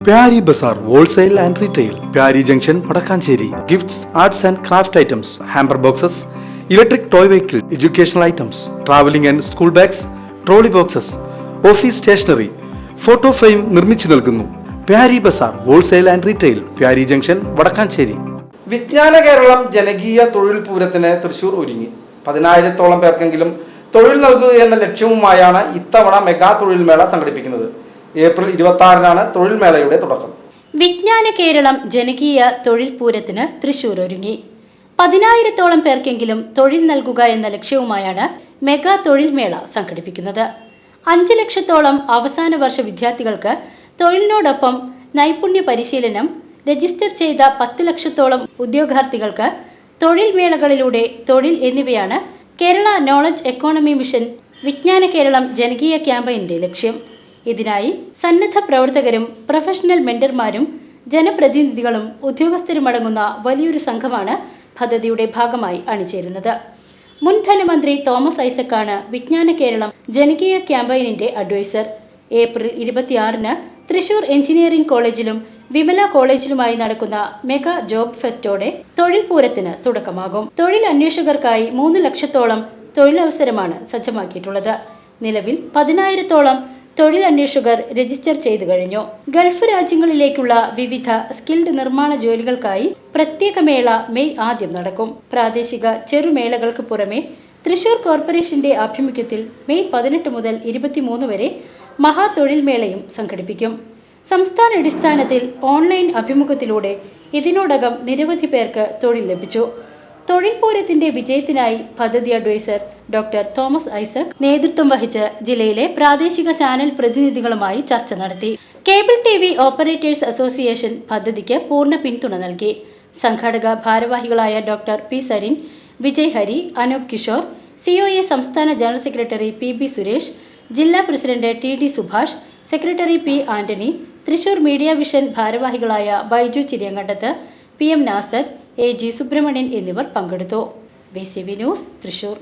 Pyari Bazaar Wholesale and Retail, Pyari Junction, Padakkancherry. Gifts, arts and craft items, hamper boxes, electric toy vehicle, educational items, traveling and school bags, trolley boxes, office stationery, photo frame നിർമ്മിച്ചു നൽകുന്നു. Pyari Bazaar Wholesale and Retail, Pyari Junction, Padakkancherry. വിജ്ഞാന കേരളം ജനകീയ തൊഴിൽ പൂരത്തിന് തൃശൂർ ഒരുങ്ങി. 10,000-ഓളം പേർക്കെങ്കിലും തൊഴിൽ നൽകുക എന്ന ലക്ഷ്യവുമായാണ് ഇത്തവണ മെഗാ തൊഴിൽ മേള സംഘടിപ്പിക്കുന്നത്. ഏപ്രിൽ 26-നാണ് തൊഴിൽ മേളയുടെ തുടക്കം. വിജ്ഞാന കേരളം ജനകീയ തൊഴിൽ പൂരത്തിന് തൃശൂർ ഒരുങ്ങി. 10,000-ഓളം പേർക്കെങ്കിലും തൊഴിൽ നൽകുക എന്ന ലക്ഷ്യവുമായാണ് മെഗാ തൊഴിൽ മേള സംഘടിപ്പിക്കുന്നത്. 5 ലക്ഷത്തോളം അവസാന വർഷ വിദ്യാർത്ഥികൾക്ക് തൊഴിലിനോടൊപ്പം നൈപുണ്യ പരിശീലനം, രജിസ്റ്റർ ചെയ്ത 10 ലക്ഷത്തോളം ഉദ്യോഗാർത്ഥികൾക്ക് തൊഴിൽ മേളകളിലൂടെ തൊഴിൽ എന്നിവയാണ് കേരള നോളജ് എക്കോണമി മിഷൻ വിജ്ഞാന കേരളം ജനകീയ ക്യാമ്പയിന്റെ ലക്ഷ്യം. ഇതിനായി സന്നദ്ധ പ്രവർത്തകരും പ്രൊഫഷണൽ മെന്റർമാരും ജനപ്രതിനിധികളും ഉദ്യോഗസ്ഥരുമടങ്ങുന്ന വലിയൊരു സംഘമാണ് പദ്ധതിയുടെ ഭാഗമായി അണിചേരുന്നത്. മുൻ ധനമന്ത്രി തോമസ് ഐസക്കാണ് വിജ്ഞാന കേരളം ജനകീയ ക്യാമ്പയിനിന്റെ അഡ്വൈസർ. ഏപ്രിൽ 26-ന് തൃശൂർ എഞ്ചിനീയറിംഗ് കോളേജിലും വിമല കോളേജിലുമായി നടക്കുന്ന മെഗാ ജോബ് ഫെസ്റ്റോടെ തൊഴിൽ പൂരത്തിന് തുടക്കമാകും. തൊഴിൽ അന്വേഷകർക്കായി 3 ലക്ഷത്തോളം തൊഴിലവസരമാണ് സജ്ജമാക്കിയിട്ടുള്ളത്. നിലവിൽ 10,000-ഓളം തൊഴിൽ അന്വേഷകർ രജിസ്റ്റർ ചെയ്തു കഴിഞ്ഞു. ഗൾഫ് രാജ്യങ്ങളിലേക്കുള്ള വിവിധ സ്കിൽഡ് നിർമ്മാണ ജോലികൾക്കായി പ്രത്യേക മേള മെയ് 1 നടക്കും. പ്രാദേശിക ചെറുമേളകൾക്ക് പുറമെ തൃശൂർ കോർപ്പറേഷന്റെ ആഭിമുഖ്യത്തിൽ മെയ് 18 മുതൽ 23 വരെ മഹാ തൊഴിൽ മേളയും സംഘടിപ്പിക്കും. സംസ്ഥാന അടിസ്ഥാനത്തിൽ ഓൺലൈൻ അഭിമുഖത്തിലൂടെ ഇതിനോടകം നിരവധി പേർക്ക് തൊഴിൽ ലഭിച്ചു. തൊഴിൽ പൂരത്തിന്റെ വിജയത്തിനായി പദ്ധതി അഡ്വൈസർ ഡോക്ടർ തോമസ് ഐസക് നേതൃത്വം വഹിച്ച് ജില്ലയിലെ പ്രാദേശിക ചാനൽ പ്രതിനിധികളുമായി ചർച്ച നടത്തി. കേബിൾ TV ഓപ്പറേറ്റേഴ്സ് അസോസിയേഷൻ പദ്ധതിക്ക് പൂർണ്ണ പിന്തുണ നൽകി. സംഘാടക ഭാരവാഹികളായ doctor P Sarin, Vijay Hari, Anoop Kishore, COA സംസ്ഥാന ജനറൽ സെക്രട്ടറി PB സുരേഷ്, ജില്ലാ president TD Subhash, secretary P Antony, Thrissur media vision ഭാരവാഹികളായ ബൈജു ചിരിയങ്കണ്ടത്ത്, PM നാസർ, AG സുബ്രഹ്മണ്യൻ എന്നിവർ പങ്കെടുത്തു. VCV news, Thrissur.